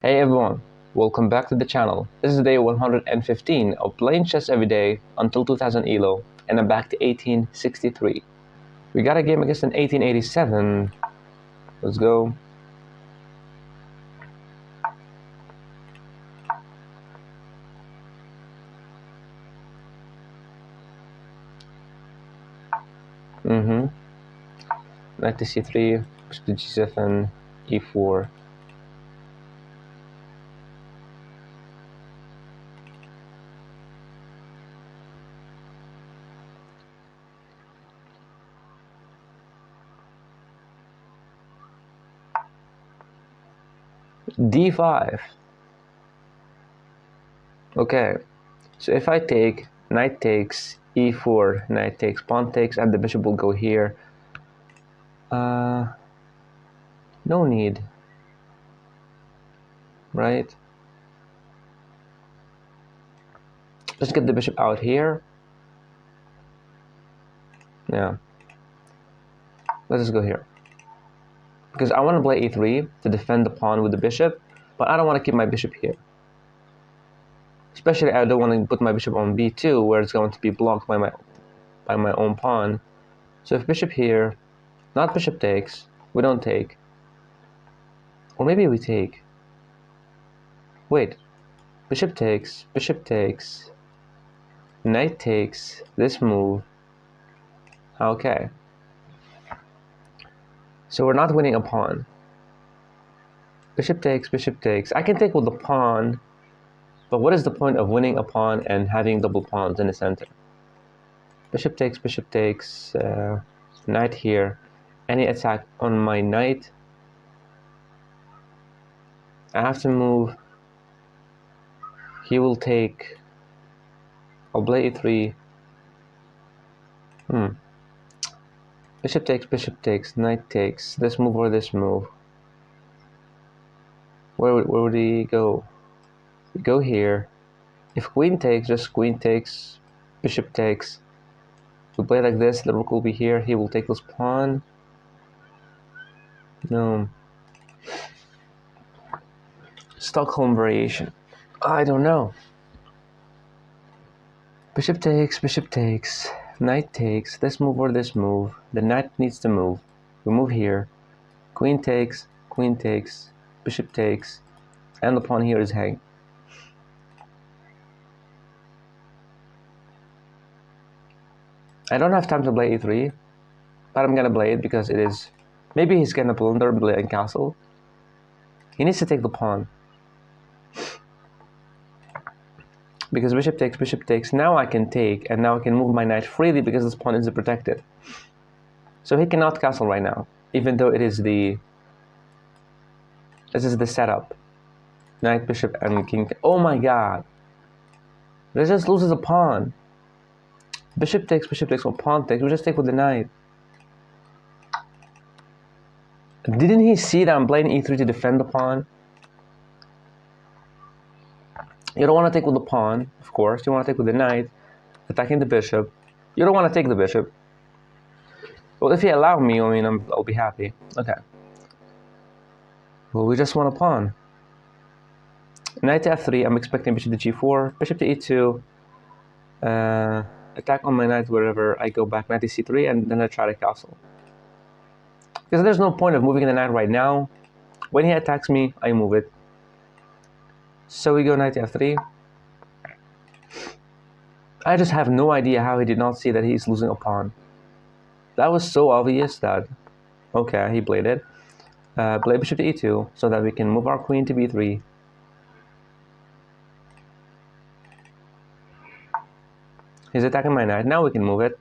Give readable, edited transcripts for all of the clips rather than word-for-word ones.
Hey everyone, welcome back to the channel. This is day 115 of playing chess every day until 2000 ELO, and I'm back to 1863. We got a game against an 1887. Let's go. Knight to c3, bishop to g7, e4. d5. Okay, so if I take, knight takes, e4, knight takes, pawn takes, and the bishop will go here. No need, right? Let's get the bishop out here. Yeah. Let's just go here. Because I want to play e3 to defend the pawn with the bishop, but I don't want to keep my bishop here. Especially I don't want to put my bishop on b2 where it's going to be blocked by my own pawn. So if bishop here, not bishop takes, we don't take. Or maybe we take. Wait, bishop takes, knight takes, this move. Okay. So we're not winning a pawn. Bishop takes, I can take with the pawn, but what is the point of winning a pawn and having double pawns in the center? Bishop takes, knight here. Any attack on my knight, I have to move. He will take. I'll play e3. Bishop takes, knight takes. This move or this move. Where would he go? We go here. If queen takes, just queen takes, bishop takes. We play like this, the rook will be here. He will take this pawn. No. Stockholm variation. I don't know. Bishop takes, knight takes, this move or this move. The knight needs to move. We move here. Queen takes, bishop takes, and the pawn here is hanging. I don't have time to play e3, but I'm gonna play it because it is. Maybe he's gonna blunder and play a castle. He needs to take the pawn. Because bishop takes, now I can take, and now I can move my knight freely because this pawn isn't protected. So he cannot castle right now, even though it is the. This is the setup. Knight, bishop, and king. Oh my god! This just loses a pawn. Bishop takes, or pawn takes. We just take with the knight. Didn't he see that I'm playing e3 to defend the pawn? You don't want to take with the pawn, of course. You want to take with the knight, attacking the bishop. You don't want to take the bishop. Well, if he allow me, I mean, I'll be happy. Okay. Well, we just want a pawn. Knight to f3. I'm expecting bishop to g4, bishop to e2. Attack on my knight wherever I go back. Knight to c3, and then I try to castle. Because there's no point of moving the knight right now. When he attacks me, I move it. So we go knight to f3. I just have no idea how he did not see that he's losing a pawn. That was so obvious that, okay, he played it. Play bishop to e2 so that we can move our queen to b3. He's attacking my knight. Now we can move it.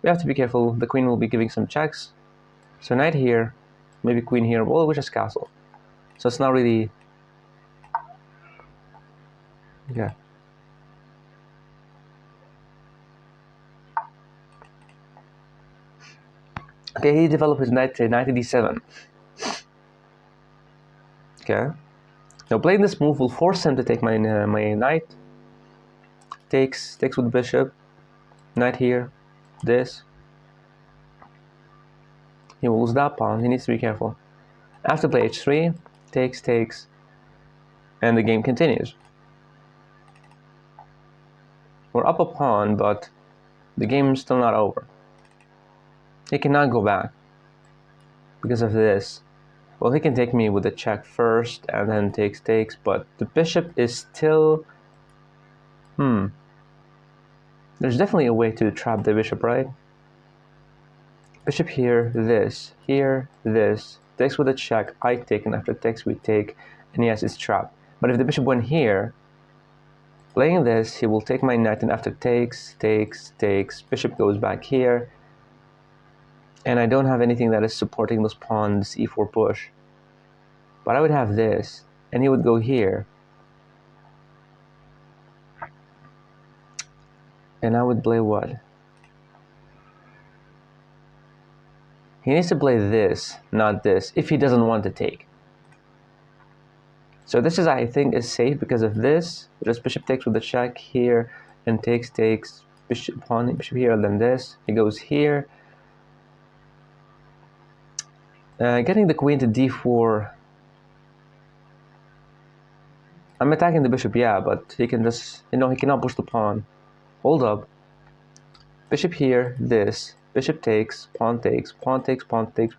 We have to be careful. The queen will be giving some checks. So knight here, maybe queen here. Well, we just castle. So it's not really. Yeah. Okay, he developed his knight to knight to d7. Okay. Now playing this move will force him to take my knight. Takes with bishop. Knight here. This. He will lose that pawn. He needs to be careful. I have to play h3. Takes. and the game continues. We're up a pawn, but the game is still not over. He cannot go back because of this. Well, he can take me with a check first and then takes, but the bishop is still... There's definitely a way to trap the bishop, right? Bishop here, this, here, this. Takes with a check, I take, and after takes we take, and yes, it's trapped. But if the bishop went here, playing this, he will take my knight, and after takes, bishop goes back here, and I don't have anything that is supporting those pawns, e4 push. But I would have this, and he would go here, and I would play what? He needs to play this, not this, if he doesn't want to take. So this is, I think, is safe because of this. Just bishop takes with the check here, and takes, bishop, pawn, bishop here, and then this. He goes here. Getting the queen to d4. I'm attacking the bishop, yeah, but he can just, he cannot push the pawn. Hold up. Bishop here, this. Bishop takes, pawn takes,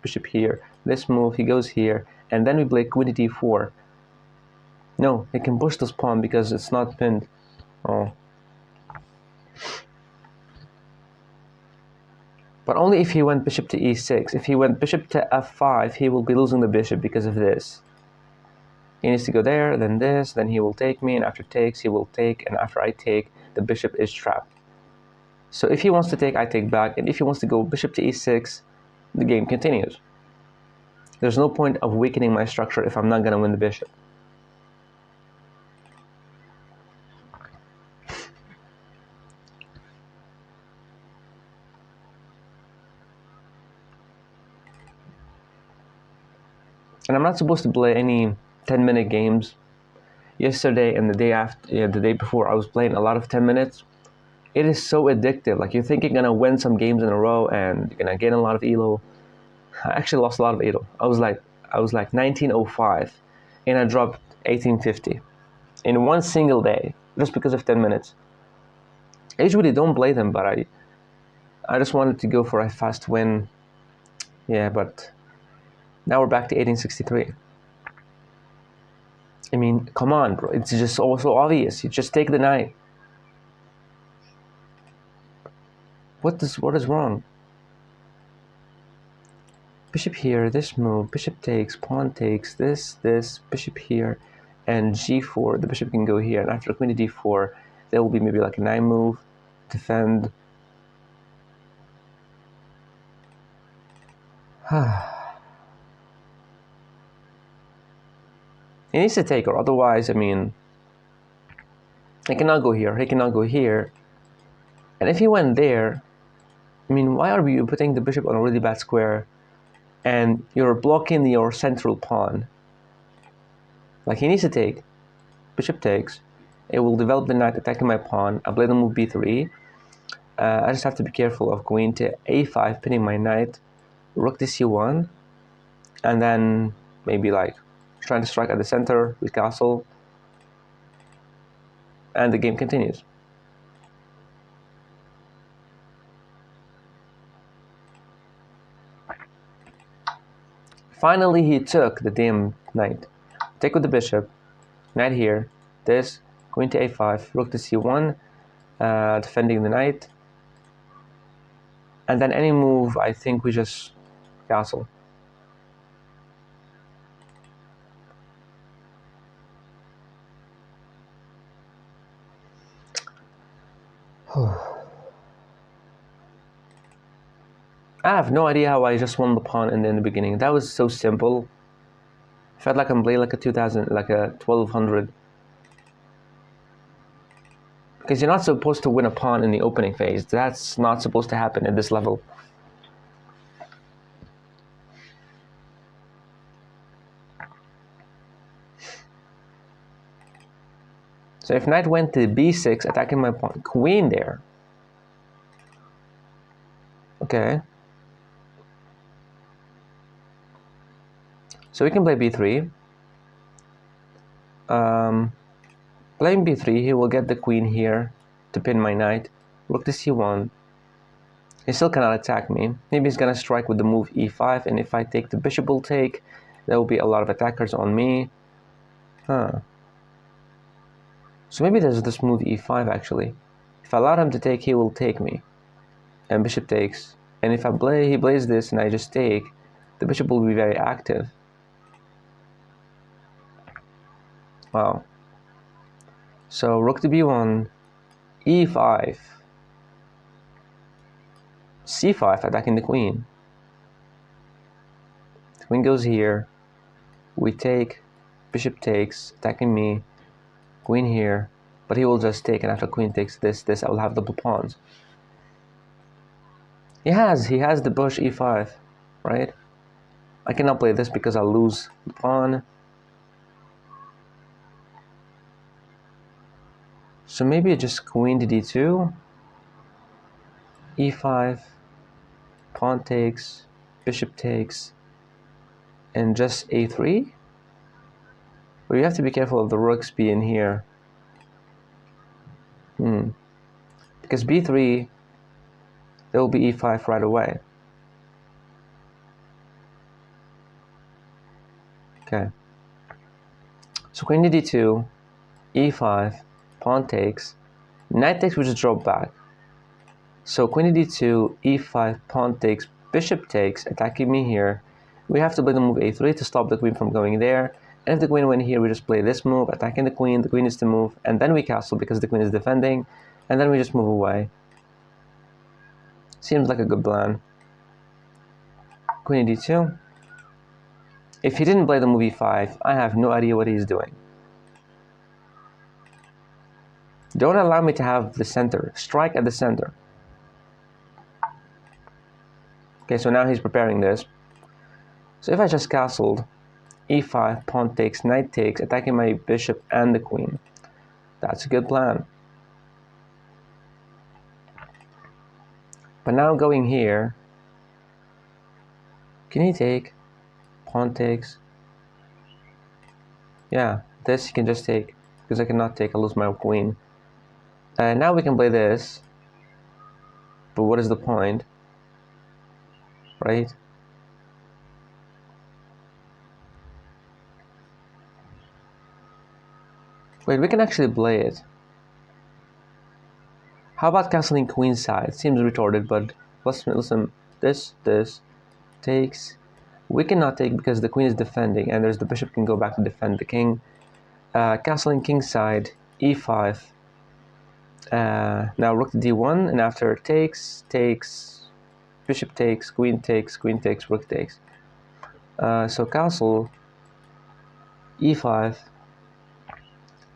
bishop here. This move, he goes here, and then we play queen to d4. No, he can push this pawn because it's not pinned. Oh. But only if he went bishop to e6. If he went bishop to f5, he will be losing the bishop because of this. He needs to go there, then this, then he will take me, and after takes, he will take, and after I take, the bishop is trapped. So if he wants to take, I take back, and if he wants to go bishop to e6, the game continues. There's no point of weakening my structure if I'm not going to win the bishop. And I'm not supposed to play any 10-minute games. Yesterday and the day after, the day before, I was playing a lot of 10 minutes. It is so addictive. Like, you think you're gonna win some games in a row and you're gonna gain a lot of elo. I actually lost a lot of elo. I was like 1905, and I dropped 1850 in one single day just because of 10 minutes. I usually don't play them, but I just wanted to go for a fast win. Yeah, but now we're back to 1863. I mean, come on, bro. It's just so obvious. You just take the knight. What is wrong? Bishop here, this move, bishop takes, pawn takes, this, bishop here, and g4. The bishop can go here, and after queen to d4, there will be maybe like a knight move, defend. He needs to take her, otherwise, I mean, he cannot go here, he cannot go here. And if he went there, I mean, why are you putting the bishop on a really bad square and you're blocking your central pawn? Like, he needs to take. Bishop takes. It will develop the knight attacking my pawn. I play the move b3. I just have to be careful of queen to a5, pinning my knight. Rook to c1. And then maybe like trying to strike at the center with castle. And the game continues. Finally, he took the damn knight. Take with the bishop. Knight here. This. Queen to a5. Rook to c1. Defending the knight. And then any move, I think we just castle. I have no idea how I just won the pawn in the beginning. That was so simple. Felt like I'm playing like a 2000, like a 1200. Because you're not supposed to win a pawn in the opening phase. That's not supposed to happen at this level. So if knight went to b6, attacking my pawn, queen there. Okay. So we can play b3. Playing b3, he will get the queen here to pin my knight. Rook to c1. He still cannot attack me. Maybe he's gonna strike with the move e5, and if I take, the bishop will take. There will be a lot of attackers on me. Huh. So maybe there's this move e5 actually. If I allow him to take, he will take me. And bishop takes. And if he plays this and I just take, the bishop will be very active. Wow. So rook to b1, e5, c5, attacking the queen. The queen goes here. We take, bishop takes, attacking me. Queen here, but he will just take, and after queen takes this, I will have double pawns. He has the bush e5, right? I cannot play this because I'll lose the pawn. So maybe just queen to d2, e5, pawn takes, bishop takes, and just a3. But you have to be careful of the rooks being here. Because b3, there will be e5 right away. Okay. So queen to d2, e5, pawn takes, knight takes, we just drop back. So queen to d2, e5, pawn takes, bishop takes, attacking me here. We have to play the move a3 to stop the queen from going there. And if the queen went here, we just play this move, attacking the queen is to move, and then we castle because the queen is defending, and then we just move away. Seems like a good plan. Queen d2. If he didn't play the move e5, I have no idea what he's doing. Don't allow me to have the center. Strike at the center. Okay, so now he's preparing this. So if I just castled, e5, pawn takes, knight takes, attacking my bishop and the queen. That's a good plan. But now going here, can he take? Pawn takes. Yeah, this he can just take, because I cannot take, I'll lose my queen. And now we can play this, but what is the point? Right? Wait, we can actually play it. How about castling queenside? Seems retarded, but listen. This takes. We cannot take because the queen is defending, and there's the bishop can go back to defend the king. Castling kingside, e5. Now rook to d1, and after takes, bishop takes, queen takes, rook takes. So castle, e5.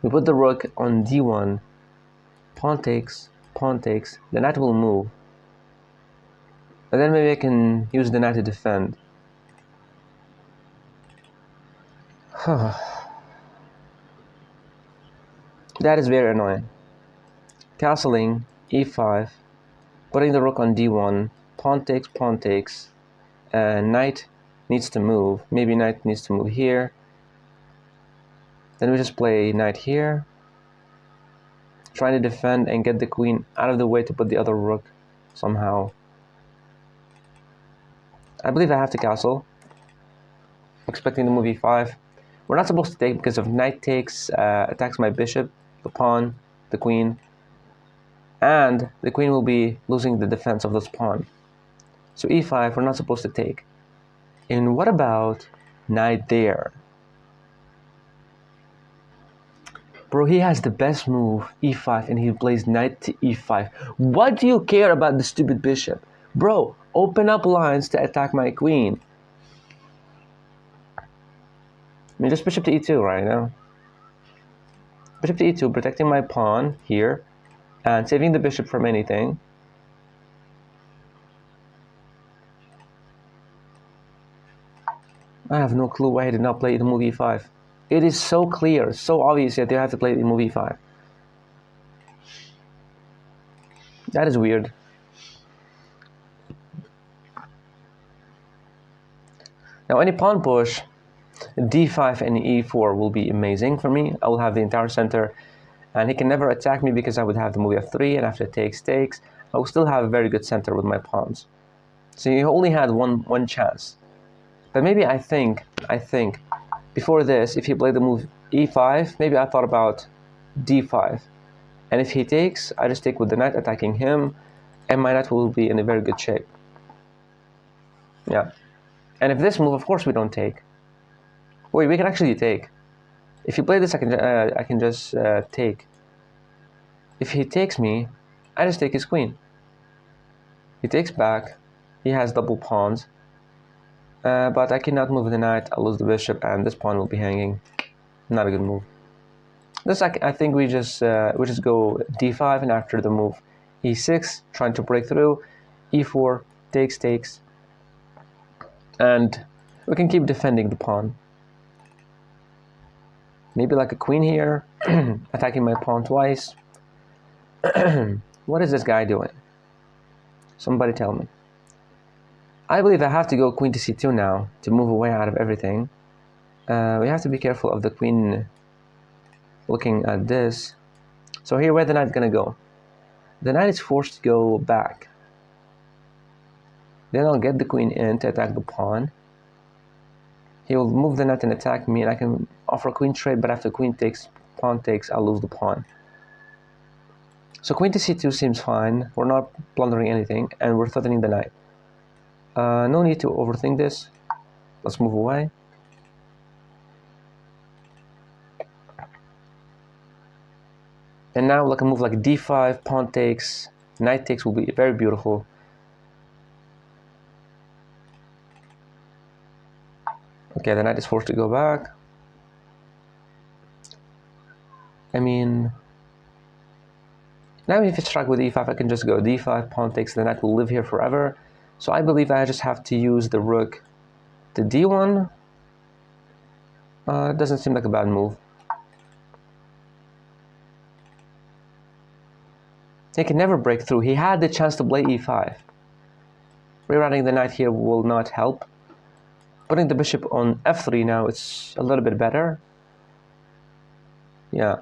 We put the rook on d1, pawn takes, the knight will move. And then maybe I can use the knight to defend. That is very annoying. Castling, e5, putting the rook on d1, pawn takes, knight needs to move. Maybe knight needs to move here. Then we just play knight here, trying to defend and get the queen out of the way to put the other rook somehow. I believe I have to castle. Expecting the move e5. We're not supposed to take because if knight takes, attacks my bishop, the pawn, the queen, and the queen will be losing the defense of this pawn. So e5, we're not supposed to take. And what about knight there? Bro, he has the best move, e5, and he plays knight to e5. What do you care about the stupid bishop? Bro, open up lines to attack my queen. I mean, just bishop to e2 right now. Bishop to e2, protecting my pawn here, and saving the bishop from anything. I have no clue why I did not play the move e5. It is so clear, so obvious that you have to play the move e5. That is weird. Now any pawn push, d5 and e4 will be amazing for me. I will have the entire center, and he can never attack me because I would have the move f3, and after takes, I will still have a very good center with my pawns. So he only had one chance. But maybe I think before this, if he played the move e5, maybe I thought about d5. And if he takes, I just take with the knight attacking him, and my knight will be in a very good shape. Yeah. And if this move, of course we don't take. Wait, we can actually take. If you play this, I can just take. If he takes me, I just take his queen. He takes back. He has double pawns. But I cannot move the knight. I'll lose the bishop, and this pawn will be hanging. Not a good move. This I think we just go d5, and after the move e6, trying to break through. e4 takes, and we can keep defending the pawn. Maybe like a queen here, attacking my pawn twice. What is this guy doing? Somebody tell me. I believe I have to go queen to c2 now to move away out of everything. We have to be careful of the queen looking at this. So here, where the knight gonna go? The knight is forced to go back. Then I'll get the queen in to attack the pawn. He will move the knight and attack me, and I can offer queen trade, but after queen takes, pawn takes, I'll lose the pawn. So queen to c2 seems fine. We're not plundering anything, and we're threatening the knight. No need to overthink this. Let's move away. And now like a move like d5, pawn takes, knight takes will be very beautiful. Okay, the knight is forced to go back. I mean, now if it's struck with e5, I can just go d5, pawn takes, the knight will live here forever. So I believe I just have to use the rook to d1. It doesn't seem like a bad move. He can never break through. He had the chance to play e5. Rerouting the knight here will not help. Putting the bishop on f3 now, it's a little bit better. Yeah.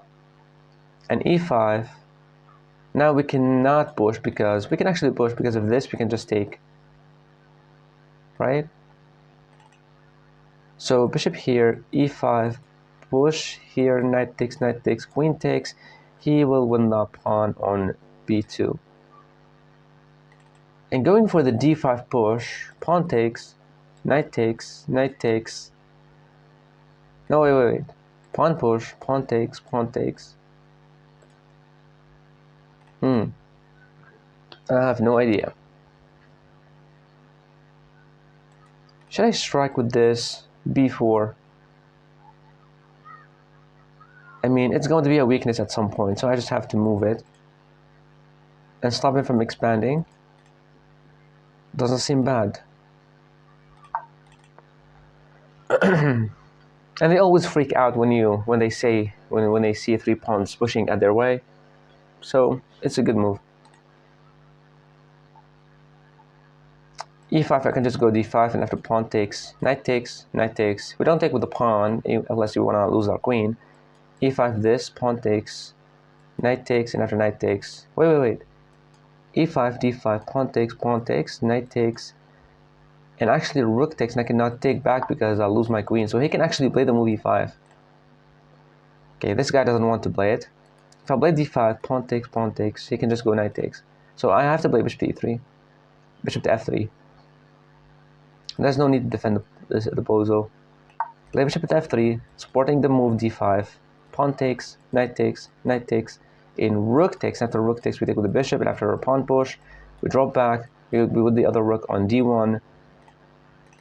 And e5. Now we cannot push because we can actually push because of this. We can just take. Right? So bishop here, e5, push here, knight takes, queen takes. He will win the pawn on b2. And going for the d5 push, pawn takes, knight takes. No, wait. Pawn push, pawn takes. I have no idea. Should I strike with this b4? I mean, it's going to be a weakness at some point, so I just have to move it and stop it from expanding. Doesn't seem bad. And they always freak out when they see 3 pawns pushing at their way. So it's a good move. e5, I can just go d5, and after pawn takes, knight takes. We don't take with the pawn unless you want to lose our queen. e5 this, pawn takes, knight takes, and after knight takes. Wait. e5, d5, pawn takes, knight takes, and actually rook takes, and I cannot take back because I'll lose my queen. So he can actually play the move e5. Okay, this guy doesn't want to play it. If I play d5, pawn takes, he can just go knight takes. So I have to play bishop to e3, bishop to f3. There's no need to defend the bozo. Play bishop at f3, supporting the move d5, pawn takes, knight takes. In rook takes, after rook takes, we take with the bishop, and after a pawn push, we drop back, we with the other rook on d1,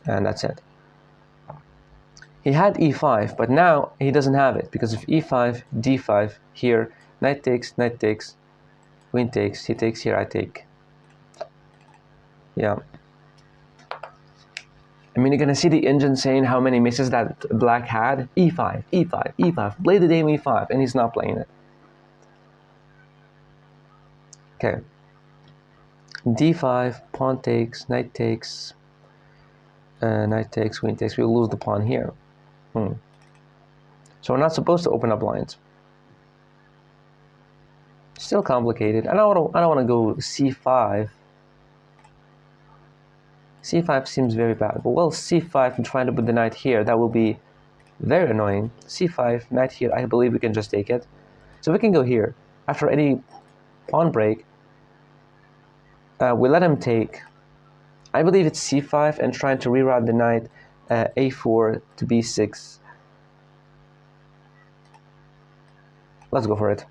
and that's it. He had e5, but now he doesn't have it, because of e5, d5, here, knight takes, queen takes, he takes here, I take. Yeah. I mean, you're gonna see the engine saying how many misses that black had. e5, play the dame e5, and he's not playing it. Okay. d5, pawn takes, knight takes, queen takes. We'll lose the pawn here. So we're not supposed to open up lines. Still complicated. I don't want to go c5. c5 seems very bad. But well, c5 and trying to put the knight here, that will be very annoying. c5, knight here, I believe we can just take it. So we can go here. After any pawn break, we let him take. I believe it's c5 and trying to reroute the knight a4 to b6. Let's go for it.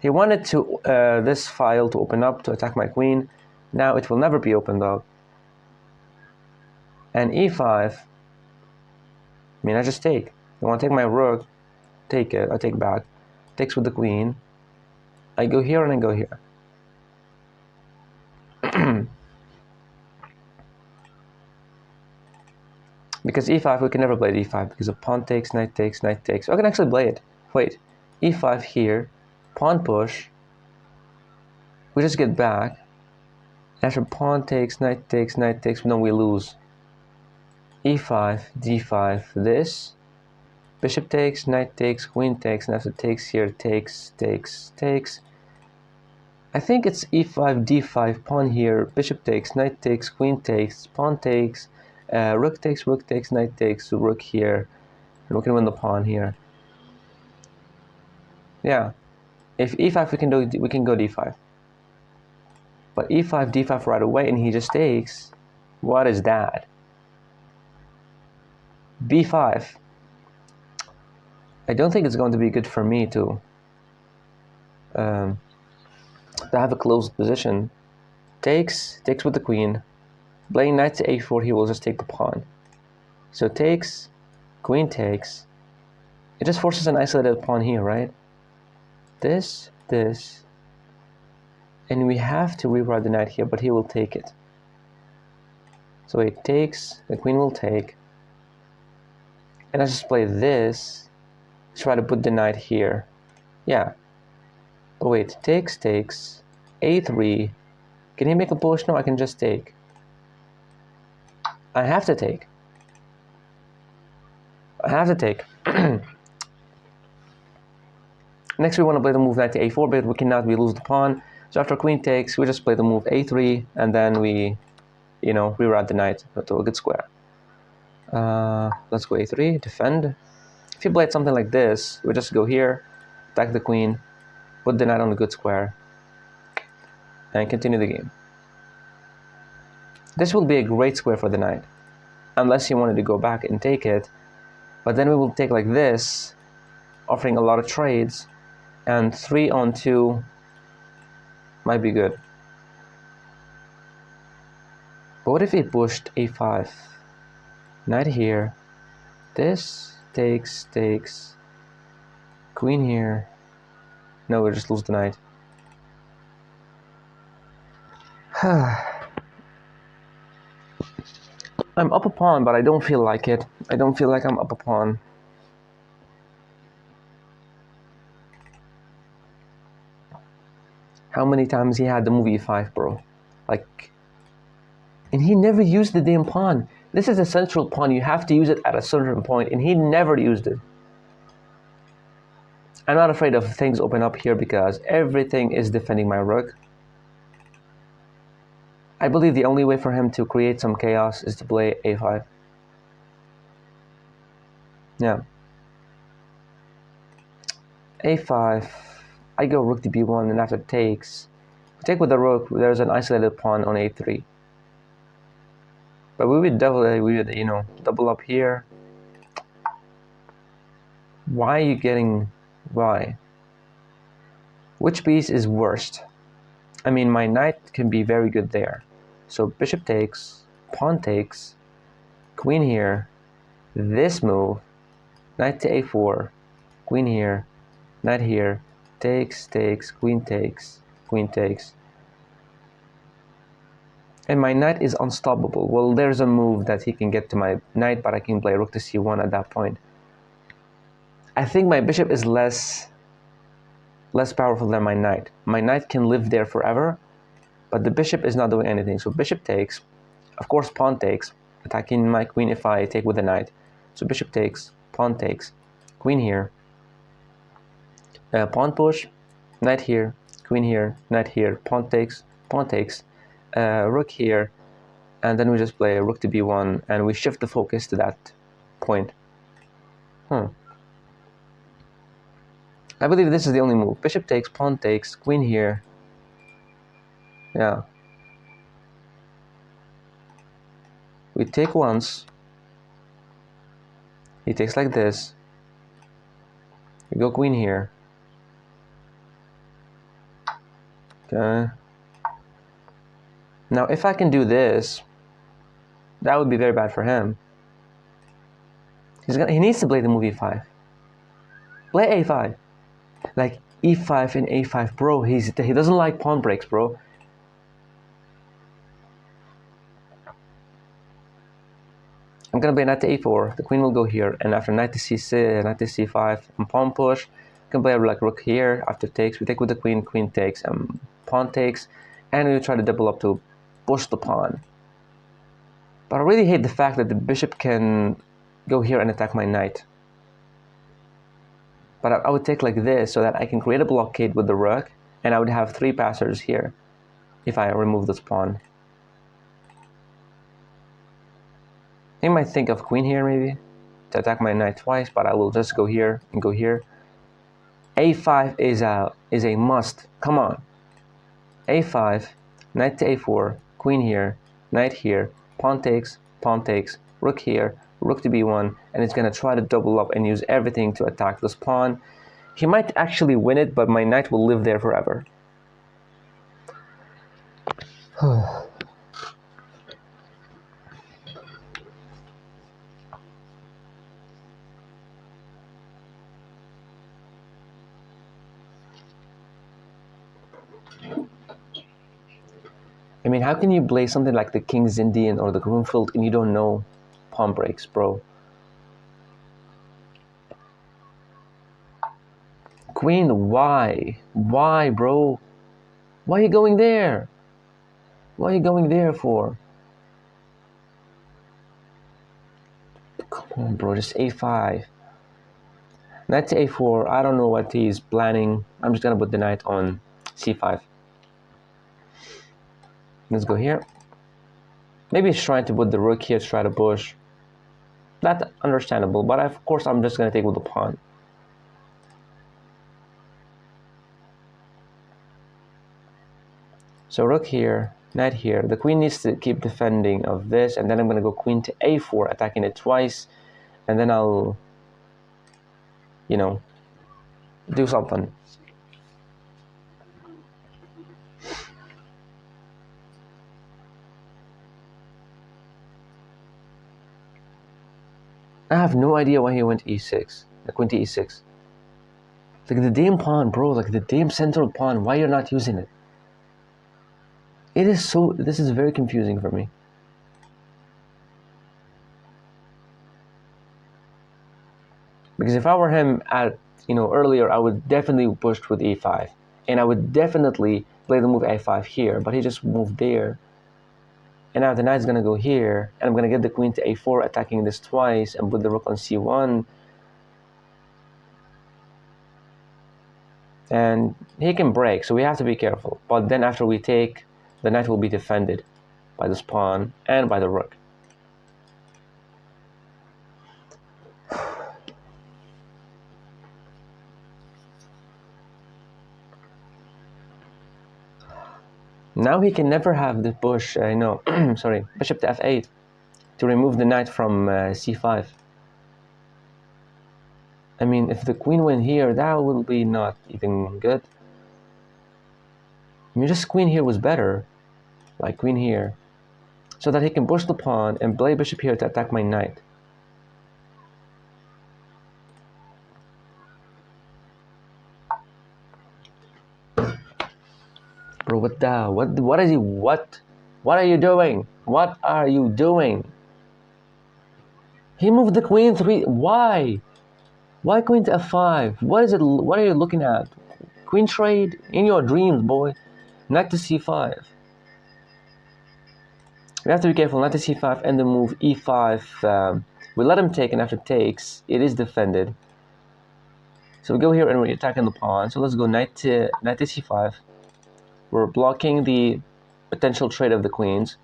He wanted to this file to open up to attack my queen. Now it will never be opened up. And e5, I mean, I just take. I want to take my rook, take it, I take back. Takes with the queen. I go here and I go here. Because e5, we can never play e5 because of pawn takes, knight takes, knight takes. So I can actually play it. Wait, e5 here, pawn push. We just get back. After pawn takes, knight takes, no, we lose. e5, d5, this. Bishop takes, knight takes, queen takes, and after takes here, takes. I think it's e5, d5, pawn here, bishop takes, knight takes, queen takes, pawn takes, rook takes, knight takes, rook here, and we can win the pawn here. Yeah, if e5 we can go d5. But e5, d5 right away, and he just takes. What is that? b5. I don't think it's going to be good for me to have a closed position. Takes with the queen. Playing knight to a4, he will just take the pawn. So takes, queen takes. It just forces an isolated pawn here, right? This. And we have to reroute the knight here, but he will take it. So it takes, the queen will take. And I just play this, try to put the knight here. Yeah. But wait, takes, a3. Can he make a push? No, I can just take. I have to take. Next, we want to play the move knight to a4, but we cannot, we lose the pawn. So after queen takes, we just play the move a3, and then we, reroute the knight to a good square. Let's go a3, defend. If you played something like this, we just go here, attack the queen, put the knight on a good square, and continue the game. This will be a great square for the knight, unless you wanted to go back and take it. But then we will take like this, offering a lot of trades, and 3-on-2 might be good. But what if he pushed a5? Knight here, this, takes, queen here. No, we just lose the knight. I'm up a pawn, but I don't feel like it. I don't feel like I'm up a pawn. How many times he had the move e5, bro? And he never used the damn pawn. This is a central pawn. You have to use it at a certain point, and he never used it. I'm not afraid of things open up here because everything is defending my rook. I believe the only way for him to create some chaos is to play a5. Yeah. a5. I go rook to b1, and after takes, take with the rook. There's an isolated pawn on a3. But we would double up here. Why are you getting? Why? Which piece is worst? I mean, my knight can be very good there. So bishop takes, pawn takes, queen here, this move, knight to a4, queen here, knight here, takes, queen takes, queen takes. And my knight is unstoppable. Well, there's a move that he can get to my knight, but I can play rook to c1 at that point. I think my bishop is less powerful than my knight. My knight can live there forever, but the bishop is not doing anything. So bishop takes, of course pawn takes, attacking my queen if I take with the knight. So bishop takes, pawn takes, queen here, pawn push, knight here, queen here, knight here, pawn takes, rook here, and then we just play rook to b1, and we shift the focus to that point. I believe this is the only move. Bishop takes, pawn takes, queen here. Yeah. We take once. He takes like this. We go queen here. Okay. Now, if I can do this, that would be very bad for him. He needs to play the move e5. Play a5. Like e5 and a5, bro. He doesn't like pawn breaks, bro. I'm gonna play knight to a4. The queen will go here, and after knight to c6, knight to c5, and pawn push. I can play like rook here. After takes, we take with the queen. Queen takes, and pawn takes, and we try to double up to push the pawn. But I really hate the fact that the bishop can go here and attack my knight. But I would take like this so that I can create a blockade with the rook, and I would have 3 passers here if I remove this pawn. I might think of queen here maybe to attack my knight twice, but I will just go here and go here. a5 is a must. Come on. a5, knight to a4, queen here, knight here, pawn takes, rook here, rook to b1, and it's going to try to double up and use everything to attack this pawn. He might actually win it, but my knight will live there forever. I mean, how can you play something like the King's Indian or the Grunfeld and you don't know pawn breaks, bro? Queen, why? Why, bro? Why are you going there? What are you going there for? Come on, bro, just a5. Knight to a4, I don't know what he's planning. I'm just gonna put the knight on c5. Let's go here. Maybe he's trying to put the rook here to try to push. That's understandable, but of course I'm just gonna take with the pawn. So rook here, knight here. The queen needs to keep defending of this, and then I'm gonna go queen to a4, attacking it twice, and then I'll, you know, do something. I have no idea why he went e6, the queen to e6. Like the damn pawn, bro, like the damn central pawn, why you're not using it? It is so, this is very confusing for me. Because if I were him at, earlier, I would definitely push with e5. And I would definitely play the move a5 here, but he just moved there. And now the knight's gonna go here, and I'm gonna get the queen to a4, attacking this twice, and put the rook on c1. And he can break, so we have to be careful. But then after we take, the knight will be defended by this pawn and by the rook. Now he can never have the push, bishop to f8 to remove the knight from c5. I mean, if the queen went here, that will be not even good. I mean, just queen here was better, like queen here, so that he can push the pawn and play bishop here to attack my knight. Bro, what are you doing? What are you doing? He moved the queen 3, why? Why queen to f5? What are you looking at? Queen trade? In your dreams, boy. Knight to c5. We have to be careful not to c5 and the move e5. We let him take, and after takes, it is defended. So we go here and we're attacking the pawn. So let's go knight to c5. We're blocking the potential trade of the queens.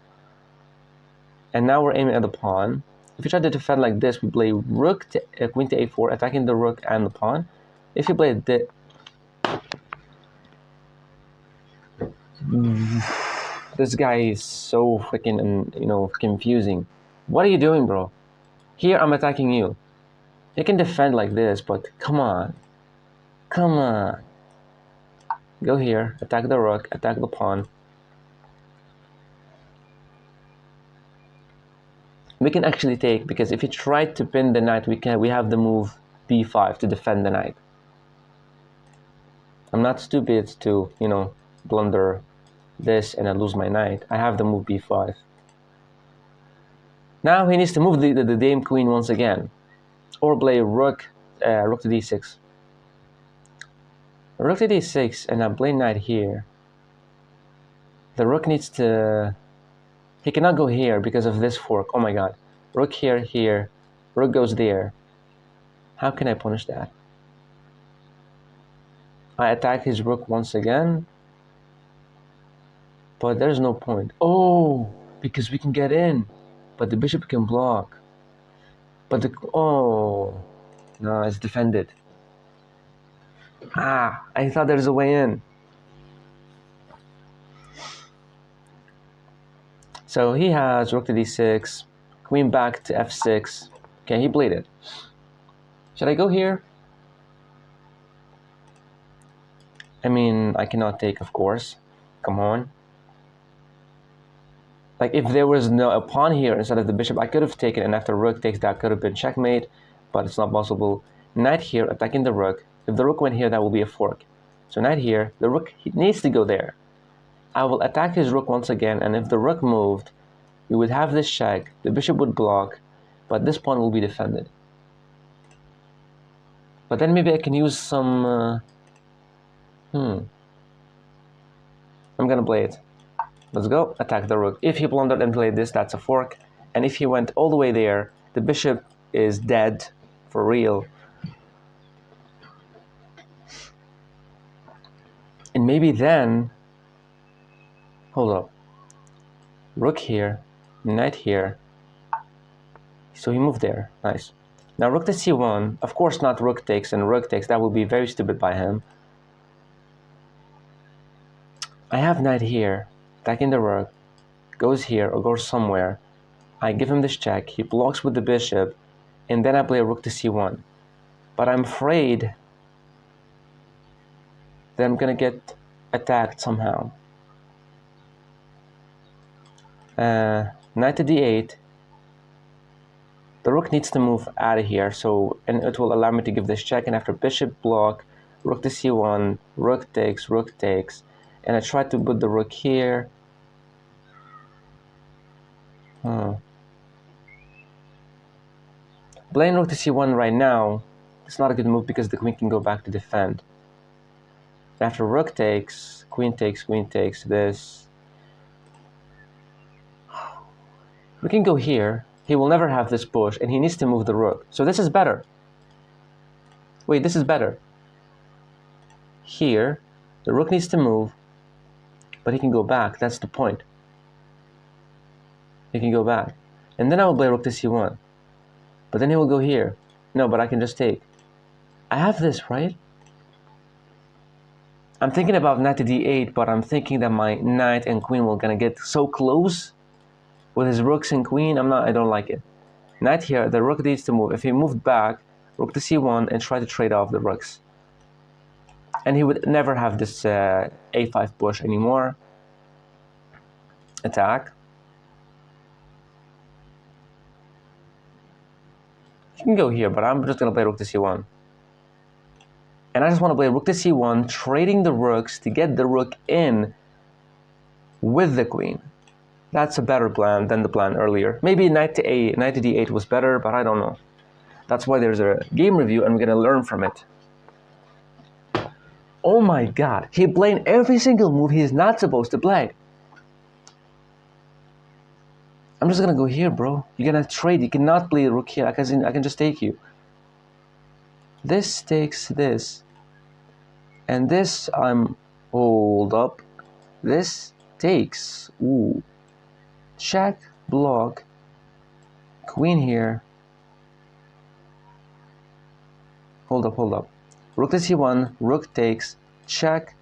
And now we're aiming at the pawn. If you try to defend like this, we play rook to queen to a4, attacking the rook and the pawn. If you play this guy is so freaking confusing. What are you doing, bro? Here I'm attacking you. You can defend like this, but come on. Come on. Go here, attack the rook, attack the pawn. We can actually take, because if you try to pin the knight, we have the move b5 to defend the knight. I'm not stupid to, blunder this and I lose my knight. I have the move b5. Now he needs to move the dame queen once again, or play rook to d6. Rook to d6, and I play knight here. The rook needs to... He cannot go here because of this fork. Oh my god. Rook here, here. Rook goes there. How can I punish that? I attack his rook once again. But there's no point. Oh! Because we can get in. But the bishop can block. But oh! No, it's defended. Ah! I thought there's a way in. So he has rook to d6, queen back to f6. Okay, he played it. Should I go here? I mean, I cannot take, of course. Come on. Like, if there was a pawn here instead of the bishop, I could have taken, and after rook takes, that could have been checkmate, but it's not possible. Knight here, attacking the rook. If the rook went here, that will be a fork. So knight here, the rook needs to go there. I will attack his rook once again, and if the rook moved, we would have this check, the bishop would block, but this pawn will be defended. But then maybe I can use some... I'm gonna play it. Let's go, attack the rook. If he blundered and played this, that's a fork. And if he went all the way there, the bishop is dead, for real. And maybe then... Hold up. Rook here, knight here. So he moved there, nice. Now rook to c1, of course not rook takes and rook takes, that would be very stupid by him. I have knight here, attacking the rook, goes here or goes somewhere. I give him this check, he blocks with the bishop, and then I play rook to c1. But I'm afraid that I'm gonna get attacked somehow. Knight to d8. The rook needs to move out of here, and it will allow me to give this check, and after bishop block, rook to c1, rook takes, and I try to put the rook here. Playing rook to c1 right now, it's not a good move because the queen can go back to defend. After rook takes, queen takes, this. We can go here. He will never have this push, and he needs to move the rook. So this is better. Wait, this is better. Here, the rook needs to move, but he can go back. That's the point. He can go back. And then I will play rook to c1. But then he will go here. No, but I can just take. I have this, right? I'm thinking about knight to d8, but I'm thinking that my knight and queen will gonna get so close with his rooks and queen. I don't like it. Knight here, the rook needs to move. If he moved back, rook to c1 and try to trade off the rooks. And he would never have this a5 push anymore. Attack. You can go here, but I'm just gonna play rook to c1. And I just want to play rook to c1, trading the rooks to get the rook in with the queen. That's a better plan than the plan earlier. Maybe knight to d8 was better, but I don't know. That's why there's a game review, and we're gonna learn from it. Oh my god, he played every single move he's not supposed to play. I'm just gonna go here, bro. You're gonna trade. You cannot play rook here. I can just take you. This takes this. And this, hold up. This takes, ooh. Check, block, queen here. Hold up. Rook to c1, rook takes, check,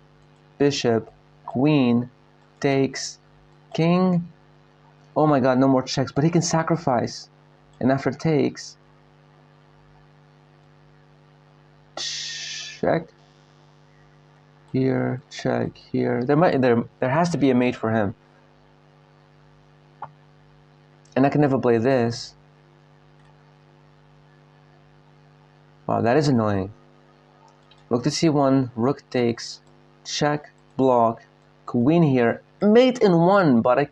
bishop, queen, takes, king. Oh my god, no more checks, but he can sacrifice. And after takes, check, here, check, here. There has to be a mate for him. And I can never play this. Wow, that is annoying. Rook to c1, rook takes, check, block, queen here, mate in one, but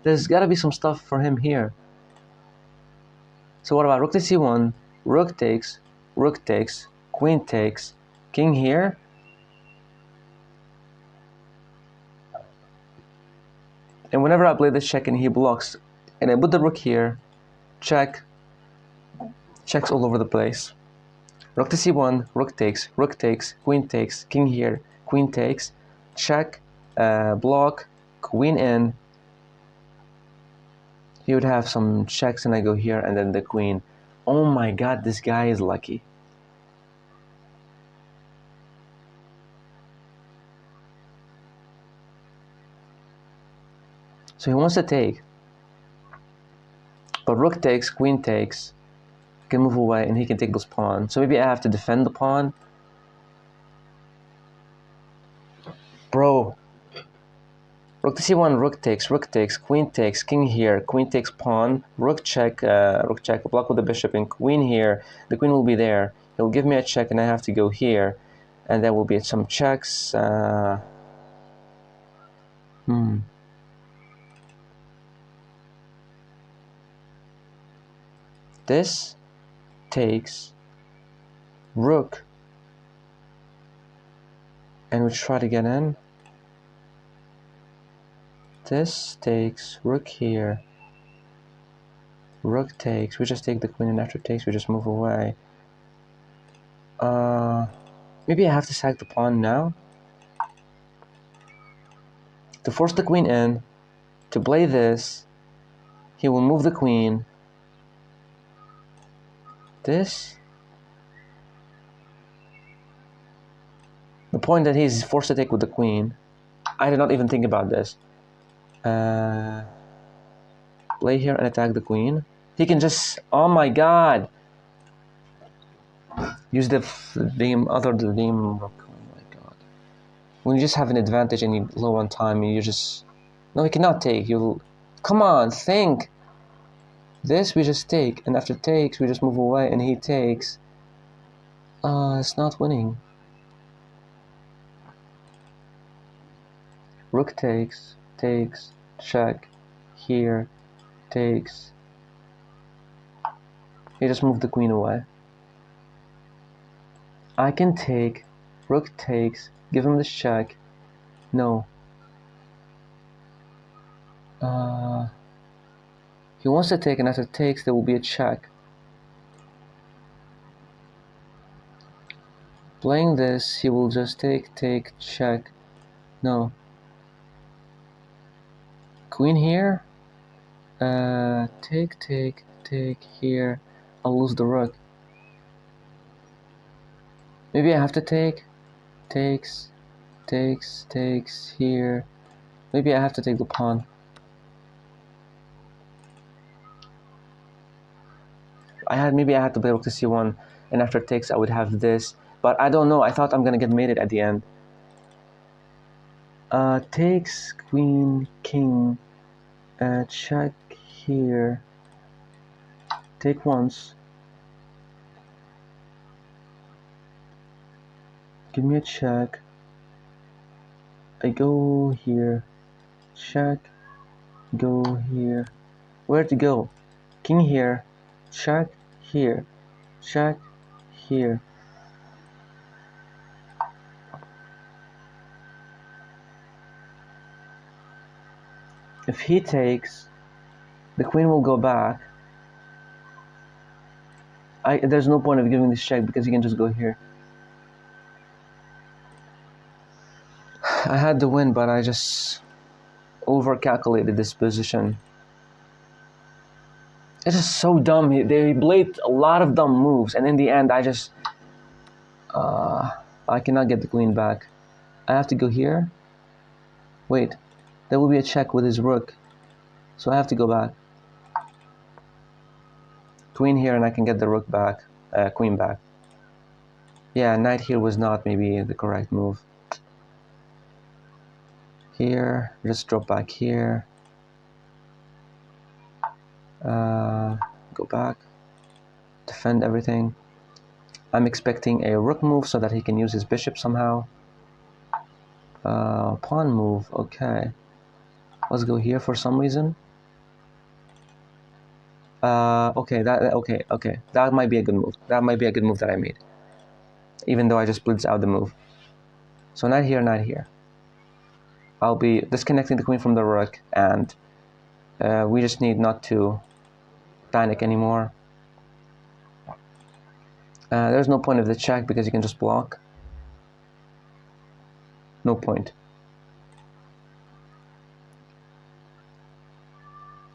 there's gotta be some stuff for him here. So what about rook to c1, rook takes, queen takes, king here. And whenever I play this check and he blocks, and I put the rook here, check, checks all over the place. Rook to c1, rook takes, queen takes, king here, queen takes, check, block, queen in. He would have some checks and I go here and then the queen. Oh my god, this guy is lucky. So he wants to take. But rook takes, queen takes, can move away and he can take this pawn. So maybe I have to defend the pawn. Bro. Rook to c1, rook takes, queen takes, king here, queen takes pawn, rook check, block with the bishop and queen here. The queen will be there. He'll give me a check and I have to go here. And there will be some checks. This takes rook. And we try to get in. This takes rook here. Rook takes. We just take the queen and after takes we just move away. Maybe I have to sack the pawn now. To force the queen in. To play this. He will move the queen. This. The point that he's forced to take with the queen. I did not even think about this. Play here and attack the queen. He can just, oh my god, use the other rook. Oh my god. When you just have an advantage and you're low on time and you just, no, he cannot take. Come on, think. This we just take, and after takes we just move away and he takes. It's not winning. Rook takes, check, here, takes. He just moved the queen away. I can take, rook takes, give him the check. No. He wants to take, and after takes there will be a check. Playing this, he will just take, check. No. Queen here. Take here. I'll lose the rook. Maybe I have to take. Takes here. Maybe I have to take the pawn. Maybe I had to play rook to c1, and after takes I would have this. But I don't know. I thought I'm gonna get mated at the end. Takes, queen, king. Check here. Take once. Give me a check. I go here. Check. Go here. Where to go? King here. Check here. Check here. If he takes, The queen will go back. There's no point of giving this check because he can just go here. I had the win, but I just over-calculated this position. It's just so dumb. They played a lot of dumb moves, and in the end, I cannot get the queen back. I have to go here. Wait, there will be a check with his rook, so I have to go back. Queen here, and I can get the rook back, queen back. Yeah, knight here was not maybe the correct move. Here, just drop back here. Go back. Defend everything. I'm expecting a rook move so that he can use his bishop somehow. Pawn move, okay. Let's go here for some reason. Okay, that might be a good move. That might be a good move that I made, even though I just blitzed out the move. So knight here, knight here. I'll be disconnecting the queen from the rook, and we just need not to panic anymore. There's no point of the check because you can just block. No point.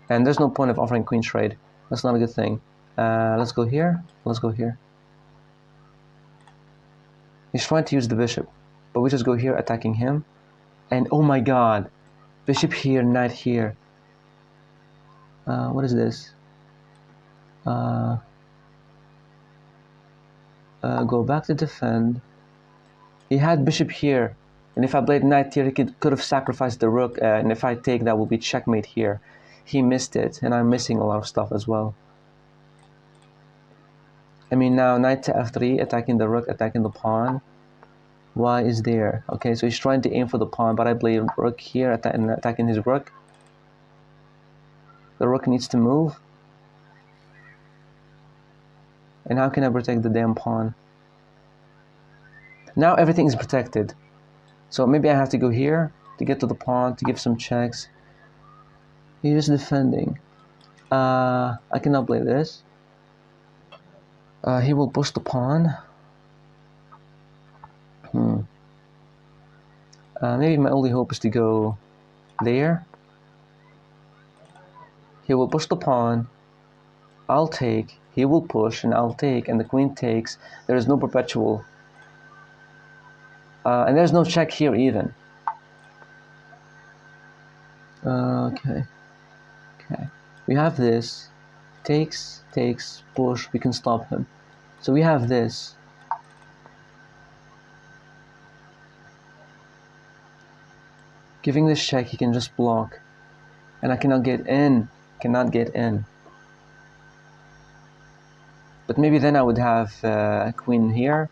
And there's no point of offering queen trade. That's not a good thing. Let's go here. Let's go here. He's trying to use the bishop, but we just go here attacking him. And oh my god, bishop here, knight here. What is this? Go back to defend. He had bishop here, and if I played knight here, he could have sacrificed the rook, and if I take, that will be checkmate here. He missed it, and I'm missing a lot of stuff as well. I mean, now knight to f3, attacking the rook, attacking the pawn. Why is there? Okay, so he's trying to aim for the pawn, but I play rook here, attacking his rook. The rook needs to move. And how can I protect the damn pawn? Now everything is protected. So maybe I have to go here to get to the pawn, to give some checks. He's just defending. I cannot play this. He will push the pawn. Maybe my only hope is to go there. He will push the pawn. I'll take. He will push, and I'll take, and the queen takes. There is no perpetual. And there's no check here even. Okay. We have this. Takes, push. We can stop him. So we have this. Giving this check, he can just block. And I cannot get in. But maybe then I would have a queen here.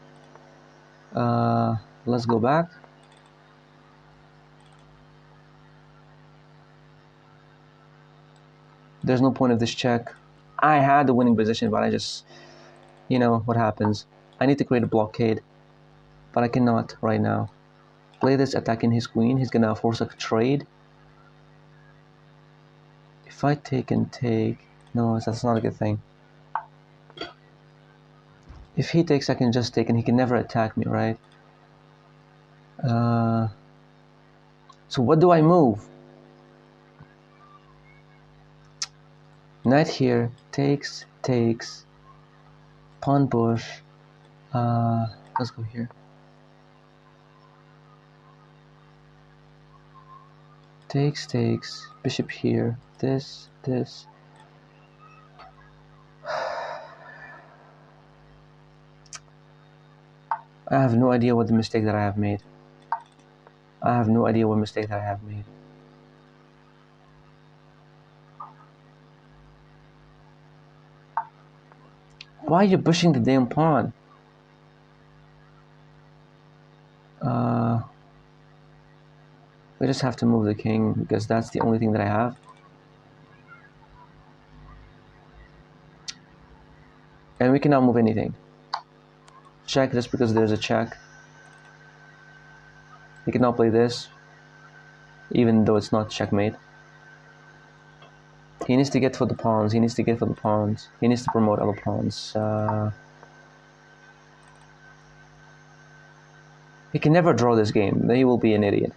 Let's go back. There's no point of this check. I had the winning position, but I just, you know what happens. I need to create a blockade, but I cannot right now. Play this, attacking his queen. He's gonna force a trade. If I take and take, no, that's not a good thing. If he takes, I can just take, and he can never attack me, right? So what do I move? Knight here, takes, pawn push. Let's go here. Takes, bishop here, this. I have no idea what the mistake that I have made. Why are you pushing the damn pawn? We just have to move the king because that's the only thing that I have. And we cannot move anything. Check just because there's a check. We cannot play this, even though it's not checkmate. He needs to get for the pawns. He needs to get for the pawns. He needs to promote other pawns. He can never draw this game. He will be an idiot.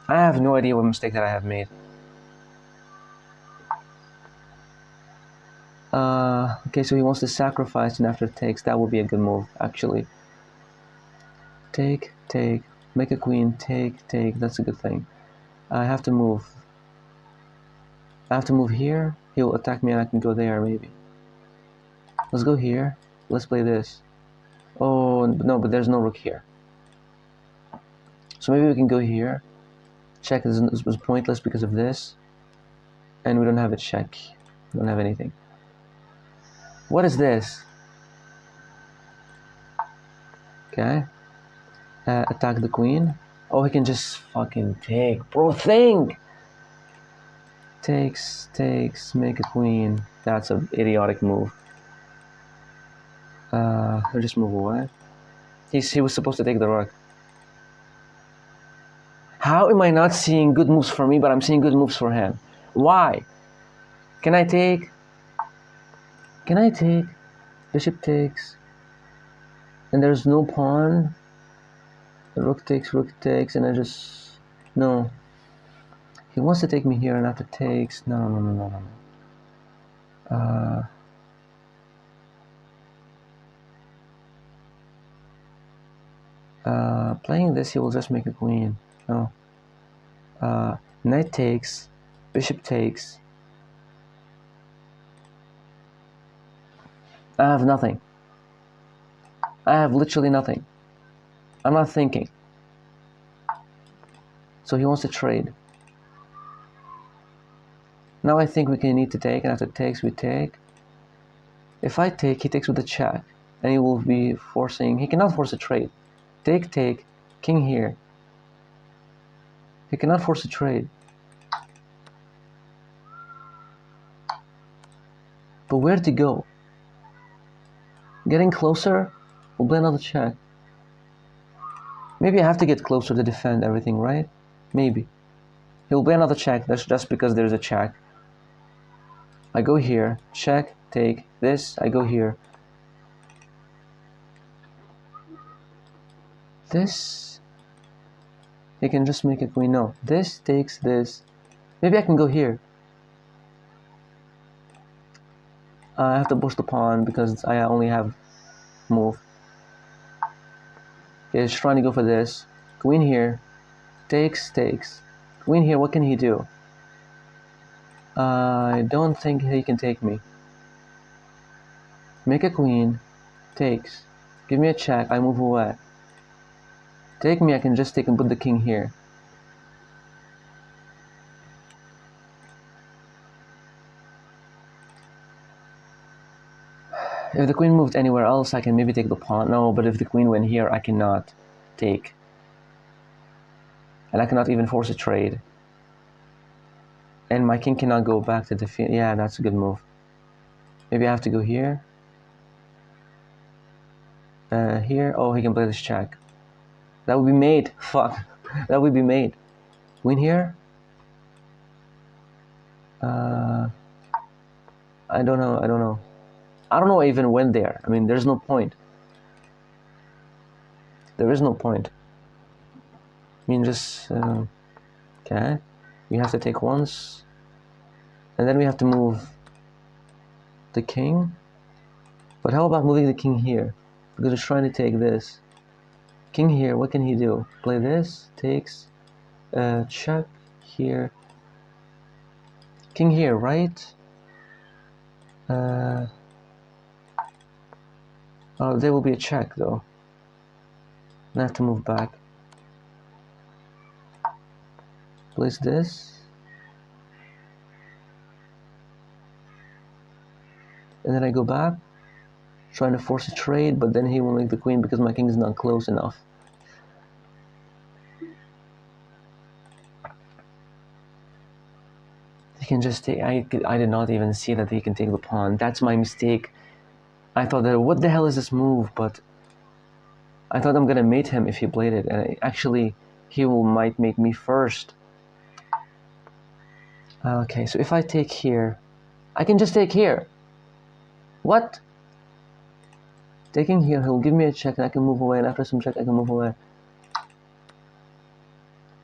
I have no idea what mistake that I have made. Okay, so he wants to sacrifice, and after takes, that would be a good move, actually. Take, make a queen, take, that's a good thing. I have to move. I have to move here. He'll attack me and I can go there, maybe. Let's go here. Let's play this. Oh, no, but there's no rook here. So maybe we can go here. Check this was pointless because of this. And we don't have a check. We don't have anything. What is this? Okay. Attack the queen. Oh, he can just fucking take. Bro, think! Takes, make a queen. That's an idiotic move. He'll just move away. He was supposed to take the rook. How am I not seeing good moves for me, but I'm seeing good moves for him? Why? Can I take? Bishop takes. And there's no pawn. The rook takes, and I just... No. He wants to take me here and after takes. No. Playing this, he will just make a queen. No. Knight takes, bishop takes. I have nothing. I have literally nothing. I'm not thinking. So he wants to trade. Now I think we can need to take, and after takes, we take. If I take, he takes with the check, and he will be forcing. He cannot force a trade. Take, king here. He cannot force a trade. But where to go? Getting closer? We'll play another check. Maybe I have to get closer to defend everything, right? Maybe. He'll play another check. That's just because there's a check. I go here. Check, take. This, I go here. This. He can just make a queen. No. This takes this. Maybe I can go here. I have to push the pawn because I only have move. He's trying to go for this. Queen here. Takes. Queen here, what can he do? I don't think he can take me. Make a queen. Takes. Give me a check, I move away. Take me, I can just take and put the king here. If the queen moved anywhere else, I can maybe take the pawn. No, but if the queen went here, I cannot take. And I cannot even force a trade. And my king cannot go back to defeat. Yeah, that's a good move. Maybe I have to go here. Here. Oh, he can play this check. That would be mate. Fuck. That would be mate. Queen here. I don't know. I don't know I even went there. I mean, there's no point. There is no point. I mean, just... okay. We have to take once. And then we have to move the king. But how about moving the king here? Because he's trying to take this. King here, what can he do? Play this, takes, check here. King here, right? Oh, there will be a check though. I have to move back. Place this. And then I go back, trying to force a trade, but then he will make the queen because my king is not close enough. He can just take, I did not even see that he can take the pawn. That's my mistake. I thought that, what the hell is this move? But I thought I'm gonna mate him if he played it, and actually he might make me first. Okay, so if I take here, I can just take here. What? Taking here, he'll give me a check and I can move away, and after some check I can move away.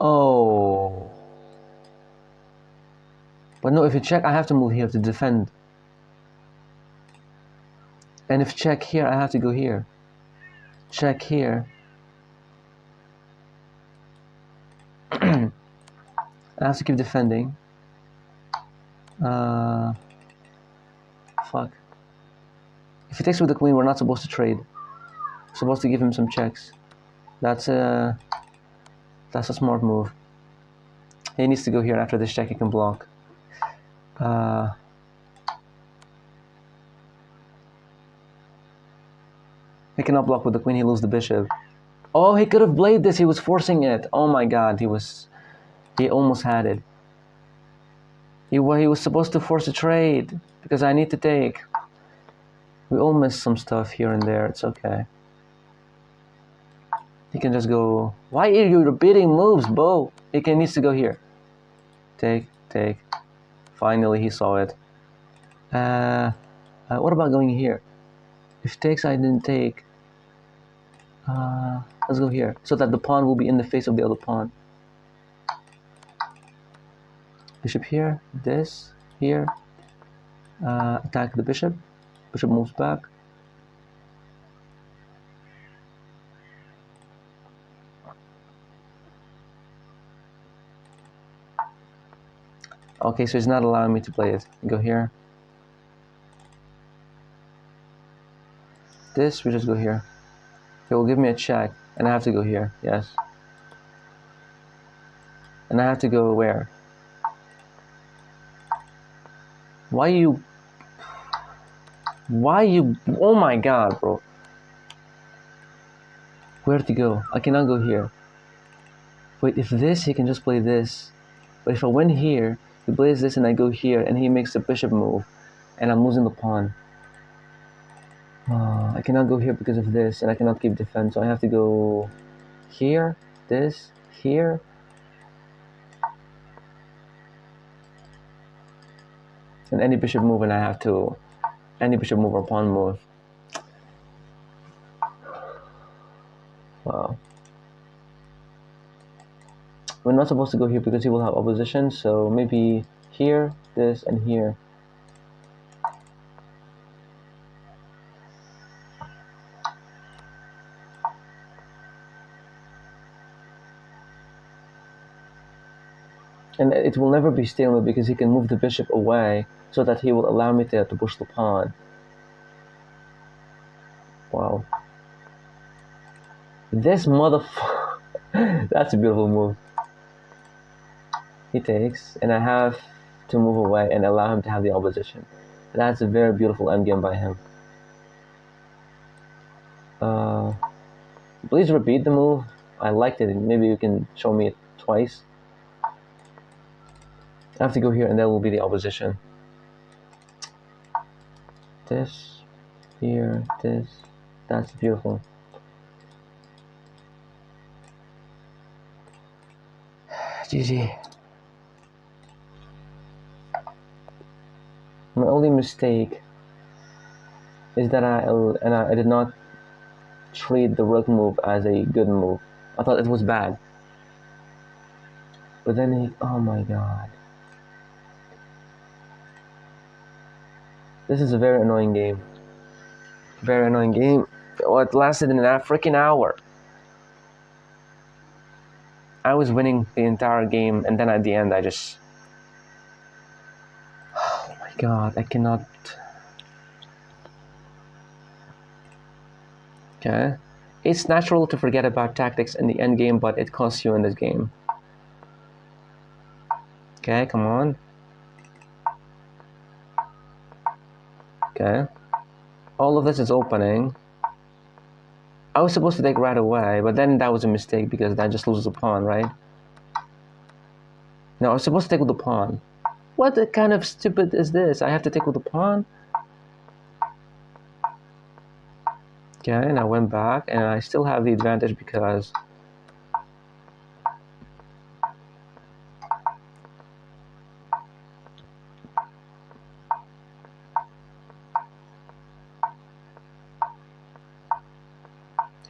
Oh. But no, if you check, I have to move here to defend. And if check here, I have to go here. Check here. I have to keep defending. Fuck. If he takes with the queen, we're not supposed to trade. We're supposed to give him some checks. That's a smart move. He needs to go here. After this check, he can block. He cannot block with the queen. He loses the bishop. Oh, he could have played this. He was forcing it. Oh my god, he almost had it. He was supposed to force a trade because I need to take. We all missed some stuff here and there. It's okay. He can just go. Why are you repeating moves, Bo? He needs to go here. Take. Finally, he saw it. What about going here? If takes, I didn't take. Let's go here so that the pawn will be in the face of the other pawn. Bishop here. This here. Attack the bishop. Bishop moves back. Okay, so he's not allowing me to play it. Go here. This, we just go here. He will give me a check, and I have to go here. Yes. And I have to go where? Why you? Oh my god, bro. Where to go? I cannot go here. Wait, if this, he can just play this. But if I went here, he plays this and I go here, and he makes the bishop move, and I'm losing the pawn. I cannot go here because of this, and I cannot keep defense, so I have to go here, this, here. And any bishop move, and I have to, any bishop move or pawn move. Wow. We're not supposed to go here because he will have opposition, so maybe here, this, and here. And it will never be stalemate because he can move the bishop away so that he will allow me to push the pawn. Wow. This motherfucker. That's a beautiful move. He takes, and I have to move away and allow him to have the opposition. That's a very beautiful endgame by him. Please repeat the move. I liked it. Maybe you can show me it twice. I have to go here, and that will be the opposition. This, here, this. That's beautiful. GG. My only mistake is that I did not treat the rook move as a good move. I thought it was bad. But then oh my god. This is a very annoying game. Very annoying game. Oh, it lasted an freaking hour. I was winning the entire game, and then at the end I just... Oh my god, I cannot... Okay. It's natural to forget about tactics in the end game, but it costs you in this game. Okay, come on. Okay. All of this is opening. I was supposed to take right away, but then that was a mistake because that just loses a pawn, right? No, I was supposed to take with the pawn. What kind of stupid is this? I have to take with the pawn? Okay, and I went back, and I still have the advantage because...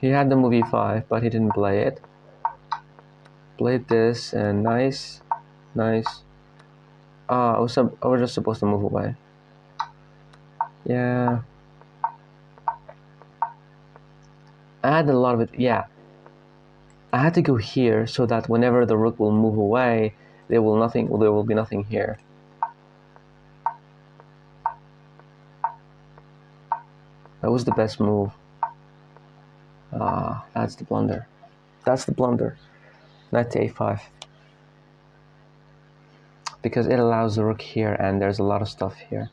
He had the move e5, but he didn't play it. Played this, and nice. I was just supposed to move away. Yeah. I had a lot of it. Yeah. I had to go here so that whenever the rook will move away, there will be nothing here. That was the best move. That's the blunder. Knight to a5. Because it allows the rook here, and there's a lot of stuff here.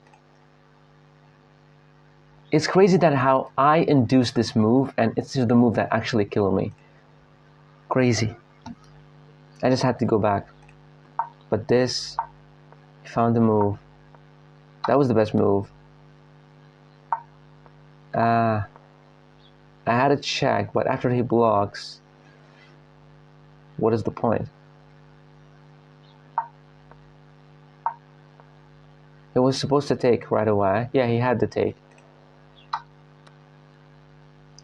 It's crazy that how I induced this move, and it's just the move that actually killed me. Crazy. I just had to go back. But this, he found the move. That was the best move. I had a check, but after he blocks, what is the point? It was supposed to take right away. Yeah, he had to take.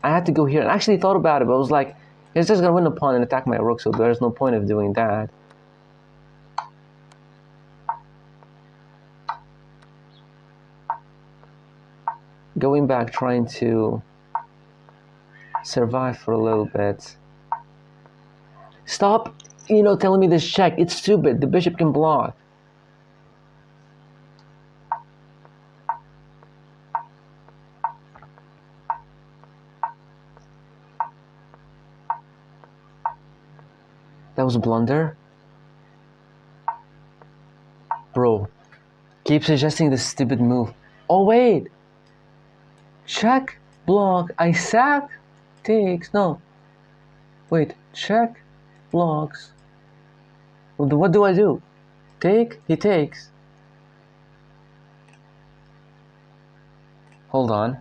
I had to go here, and I actually thought about it, but I was like, he's just gonna win the pawn and attack my rook, so there's no point of doing that. Going back, trying to survive for a little bit. Stop, telling me this check. It's stupid. The bishop can block. That was a blunder. Bro, keep suggesting this stupid move. Oh, wait. Check, block, I sack, takes. No. Wait, check, blocks. What do I do? Take, he takes. Hold on.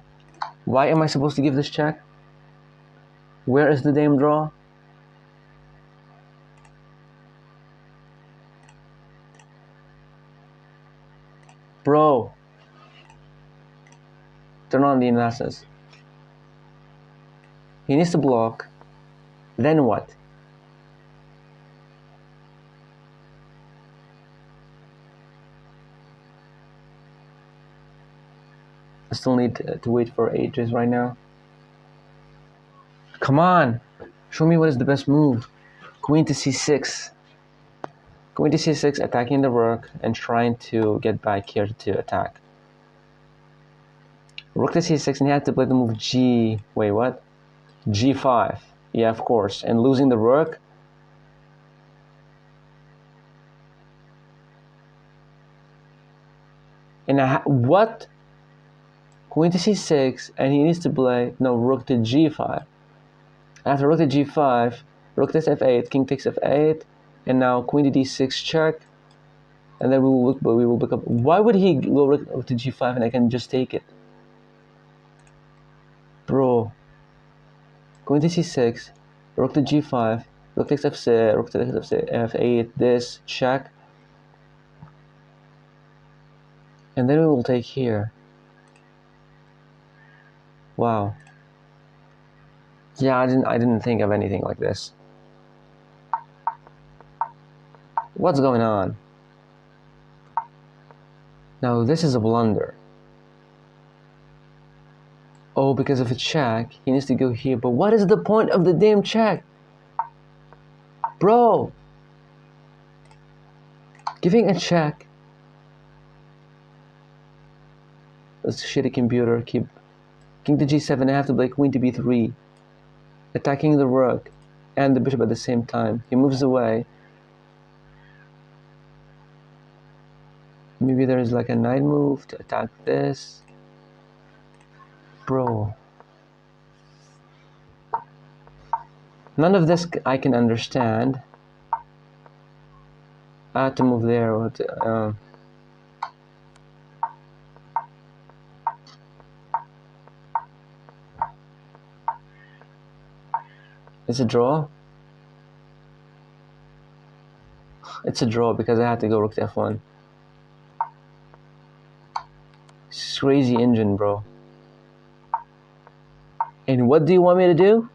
Why am I supposed to give this check? Where is the dame draw? Bro. Turn on the analysis. He needs to block. Then what? I still need to wait for ages right now. Come on. Show me what is the best move. Queen to c6. Queen to c6, attacking the rook and trying to get back here to attack. Rook to c6, and he had to play the move g... Wait, what? g5. Yeah, of course. And losing the rook. And what? Queen to c6, and he needs to play... No, rook to g5. After rook to g5, rook takes f8, king takes f8, and now queen to d6 check. And then we will pick up... Why would he go rook to g5 and I can just take it? Bro. Queen to c6, rook to g5, rook takes f6, rook takes f8, this, check. And then we will take here. Wow. Yeah, I didn't think of anything like this. What's going on? Now this is a blunder. Oh, because of a check, he needs to go here. But what is the point of the damn check? Bro! Giving a check. That's a shitty computer. Keep king to g7, I have to play queen to b3. Attacking the rook and the bishop at the same time. He moves away. Maybe there is like a knight move to attack this. Bro. None of this I can understand. I had to move there. It's a draw. It's a draw because I had to go rook to f1. It's crazy engine, bro. And what do you want me to do?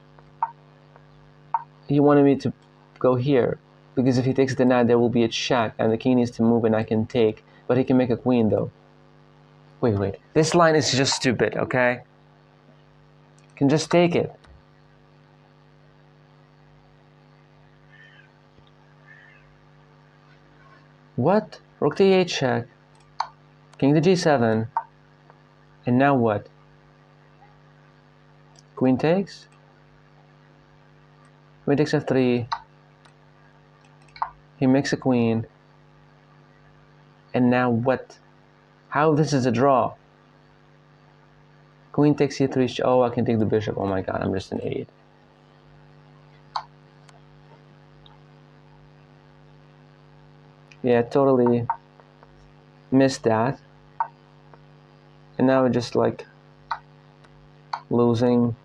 he wanted me to go here, because if he takes the knight, there will be a check, and the king needs to move, and I can take. But he can make a queen, though. Wait. This line is just stupid, okay? Can just take it. What? Rook to e8 check. King to g7. And now what? Queen takes. Queen takes f3. He makes a queen. And now what? How this is a draw? Queen takes c3. Oh, I can take the bishop. Oh my god, I'm just an idiot. Yeah, totally missed that. And now we're just like losing.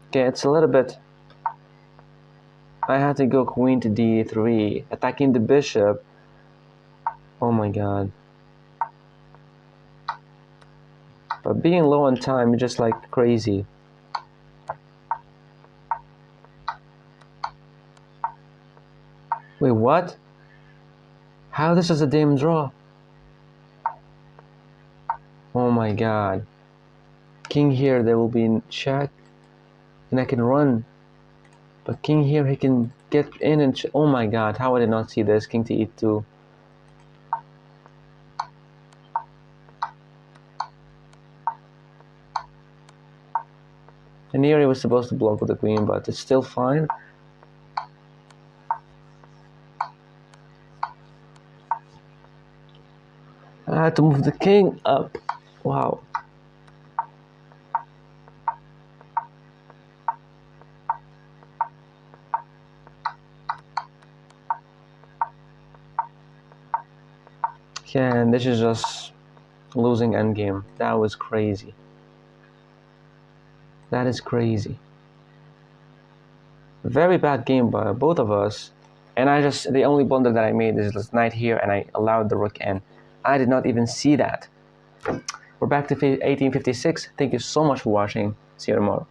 Okay, it's a little bit. I had to go queen to d3, attacking the bishop. Oh my god. But being low on time, you're just like crazy. Wait, what? How this is a damn draw? Oh my god. King here, there will be check. And I can run. But king here, he can get in and oh my god, how I did not see this? King to e2. And here he was supposed to block with the queen, but it's still fine. I had to move the king up. Wow. Yeah, and this is just losing endgame. That was crazy. That is crazy. Very bad game by both of us. And the only blunder that I made is this knight here, and I allowed the rook in. I did not even see that. We're back to 1856. Thank you so much for watching. See you tomorrow.